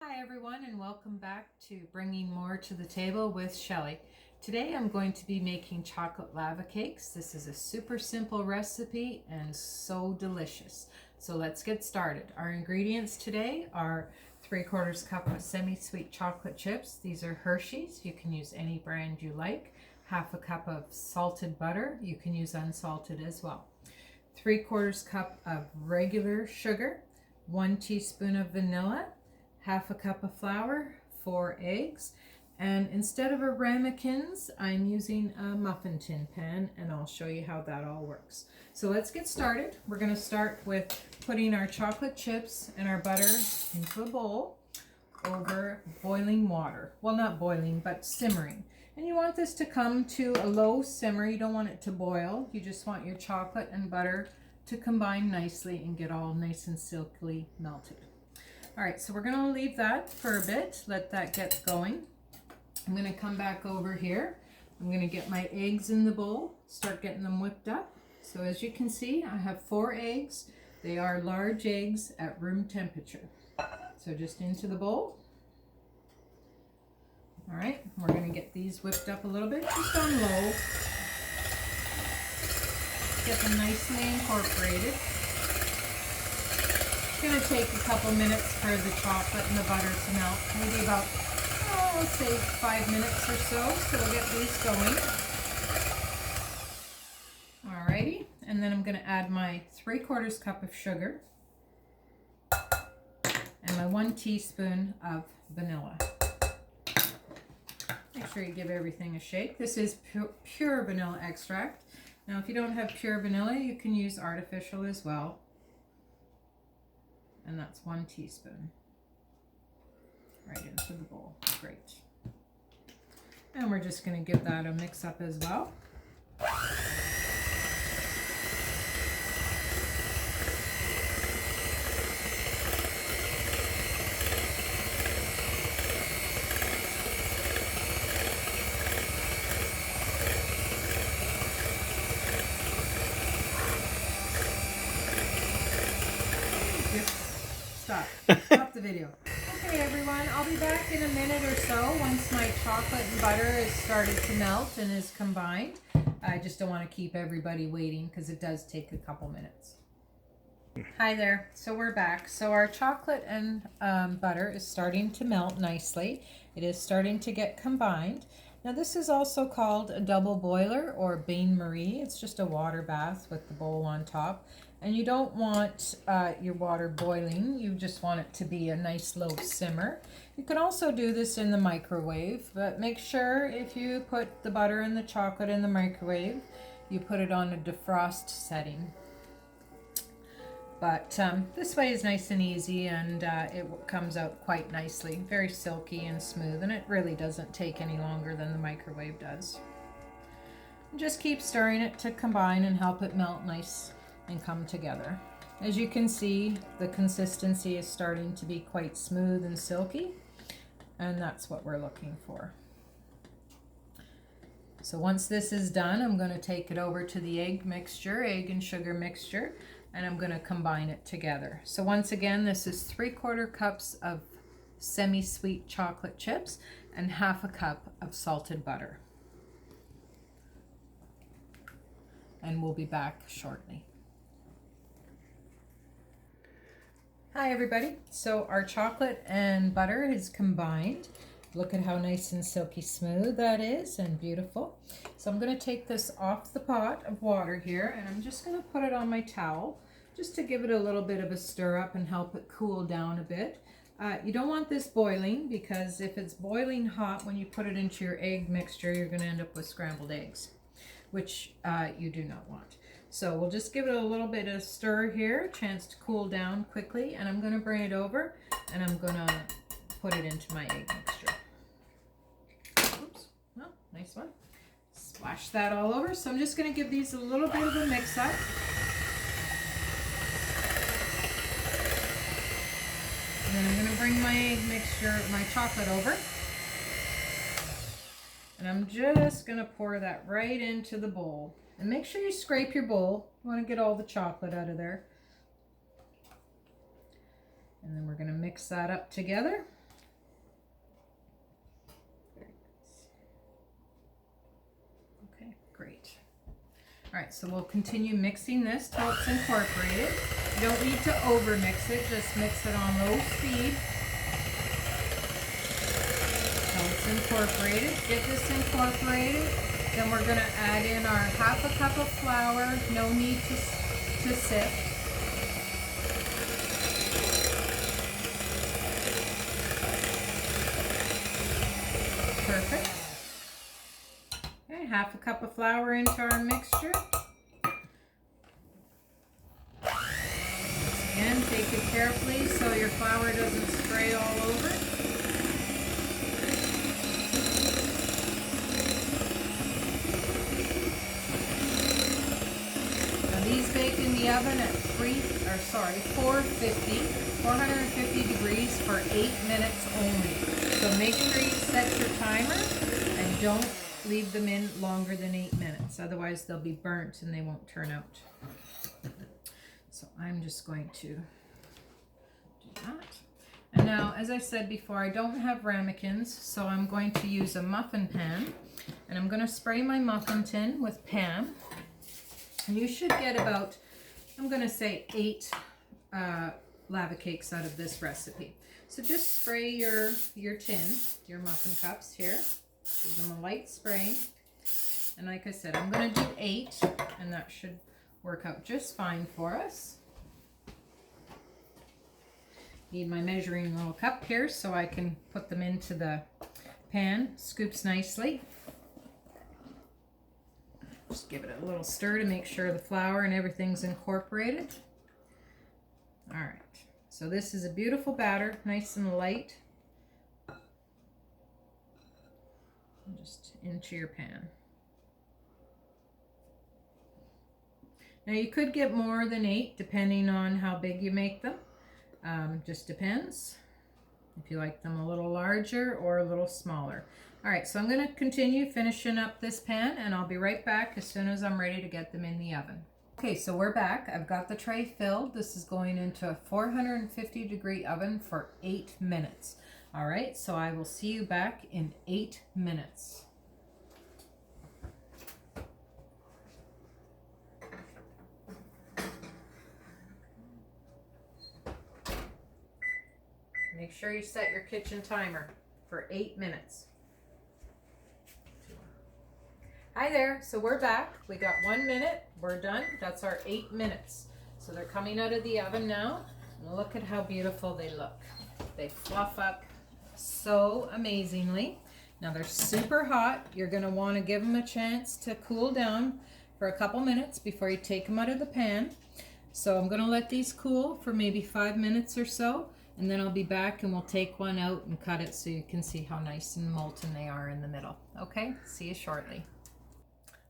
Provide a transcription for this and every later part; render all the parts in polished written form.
Hi everyone, and welcome back to Bringing More to the Table with Shelly. Today I'm going to be making chocolate lava cakes. This is a super simple recipe and so delicious. So let's get started. Our ingredients today are 3/4 cup of semi-sweet chocolate chips. These are Hershey's. You can use any brand you like. 1/2 cup of salted butter. You can use unsalted as well. 3/4 cup of regular sugar. 1 teaspoon of vanilla. 1/2 cup of flour, 4 eggs, and instead of a ramekins, I'm using a muffin tin pan, and I'll show you how that all works. So let's get started. We're going to start with putting our chocolate chips and our butter into a bowl over boiling water. Well, not boiling, but simmering. And you want this to come to a low simmer. You don't want it to boil. You just want your chocolate and butter to combine nicely and get all nice and silkily melted. All right, so we're going to leave that for a bit, let that get going. I'm going to come back over here. I'm going to get my eggs in the bowl, start getting them whipped up. So as you can see, I have 4 eggs. They are large eggs at room temperature. So just into the bowl. All right, we're going to get these whipped up a little bit, just on low. Get them nicely incorporated. It's going to take a couple minutes for the chocolate and the butter to melt, maybe about, let's say 5 minutes or so. So we'll get these going. Alrighty, and then I'm going to add my 3/4 cup of sugar and my 1 teaspoon of vanilla. Make sure you give everything a shake. This is pure vanilla extract. Now if you don't have pure vanilla, you can use artificial as well. And that's 1 teaspoon right into the bowl. Great. And we're just going to give that a mix up as well. Stop the video. Okay everyone, I'll be back in a minute or so once my chocolate and butter is started to melt and is combined. I just don't want to keep everybody waiting because it does take a couple minutes. Hi there, so we're back. So our chocolate and butter is starting to melt nicely. It is starting to get combined. Now this is also called a double boiler or bain-marie. It's just a water bath with the bowl on top. And you don't want your water boiling. You just want it to be a nice low simmer. You can also do this in the microwave, but make sure if you put the butter and the chocolate in the microwave, you put it on a defrost setting. But this way is nice and easy, and it comes out quite nicely. Very silky and smooth, and it really doesn't take any longer than the microwave does. And just keep stirring it to combine and help it melt nice and come together. As you can see, the consistency is starting to be quite smooth and silky, and that's what we're looking for. So once this is done, I'm going to take it over to the egg and sugar mixture, and I'm going to combine it together. So once again, this is 3/4 cups of semi-sweet chocolate chips and 1/2 cup of salted butter. And we'll be back shortly. Hi everybody, so our chocolate and butter is combined. Look at how nice and silky smooth that is, and beautiful. So I'm going to take this off the pot of water here, and I'm just going to put it on my towel just to give it a little bit of a stir up and help it cool down a bit. You don't want this boiling, because if it's boiling hot when you put it into your egg mixture, you're going to end up with scrambled eggs, which you do not want. So we'll just give it a little bit of stir here, a chance to cool down quickly, and I'm going to bring it over and I'm going to put it into my egg mixture. Oops, oh, nice one. Splash that all over. So I'm just going to give these a little bit of a mix up. And then I'm going to bring my egg mixture, my chocolate over. And I'm just going to pour that right into the bowl. And make sure you scrape your bowl. You want to get all the chocolate out of there. And then we're going to mix that up together. All right, so we'll continue mixing this till it's incorporated. You don't need to over mix it, just mix it on low speed till it's incorporated. Get this incorporated, then we're gonna add in our half a cup of flour, no need to sift. Perfect. Okay, half a cup of flour into our mixture. Again, take it carefully so your flour doesn't spray all over. Now these bake in the oven at 450 degrees for 8 minutes only. So make sure you set your timer and don't leave them in longer than 8 minutes. Otherwise they'll be burnt and they won't turn out. So I'm just going to do that. And now, as I said before, I don't have ramekins, so I'm going to use a muffin pan. And I'm going to spray my muffin tin with Pam. And you should get about, I'm going to say 8 lava cakes out of this recipe. So just spray your tin, your muffin cups here. Give them a light spray. And like I said, I'm going to do 8, and that should work out just fine for us. Need my measuring little cup here so I can put them into the pan. Scoops nicely. Just give it a little stir to make sure the flour and everything's incorporated. All right. So this is a beautiful batter, nice and light. Just into your pan. Now you could get more than 8 depending on how big you make them. Just depends if you like them a little larger or a little smaller. All right, so I'm going to continue finishing up this pan, and I'll be right back as soon as I'm ready to get them in the oven. Okay, so we're back. I've got the tray filled. This is going into a 450 degree oven for 8 minutes. All right, so I will see you back in 8 minutes. Make sure you set your kitchen timer for 8 minutes. Hi there, so we're back. We got 1 minute, we're done. That's our 8 minutes. So they're coming out of the oven now. And look at how beautiful they look. They fluff up so amazingly. Now they're super hot. You're gonna wanna give them a chance to cool down for a couple minutes before you take them out of the pan. So I'm gonna let these cool for maybe 5 minutes or so. And then I'll be back and we'll take one out and cut it so you can see how nice and molten they are in the middle. Okay, see you shortly.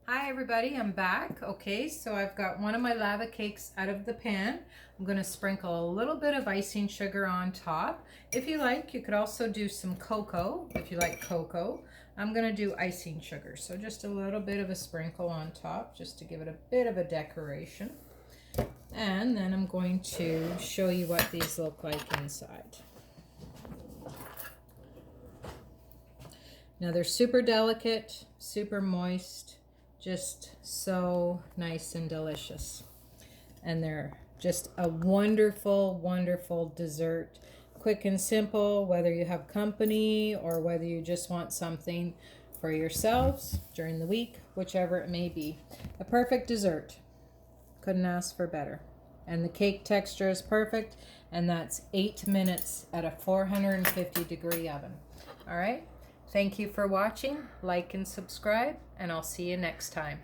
Hi everybody, I'm back. Okay, so I've got one of my lava cakes out of the pan. I'm gonna sprinkle a little bit of icing sugar on top. If you like, you could also do some cocoa, if you like cocoa. I'm gonna do icing sugar, so just a little bit of a sprinkle on top, just to give it a bit of a decoration. And then I'm going to show you what these look like inside. Now they're super delicate, super moist, just so nice and delicious. And they're just a wonderful, wonderful dessert. Quick and simple, whether you have company or whether you just want something for yourselves during the week, whichever it may be. A perfect dessert. Couldn't ask for better. And the cake texture is perfect, and that's 8 minutes at a 450 degree oven. All right, thank you for watching. Like and subscribe, and I'll see you next time.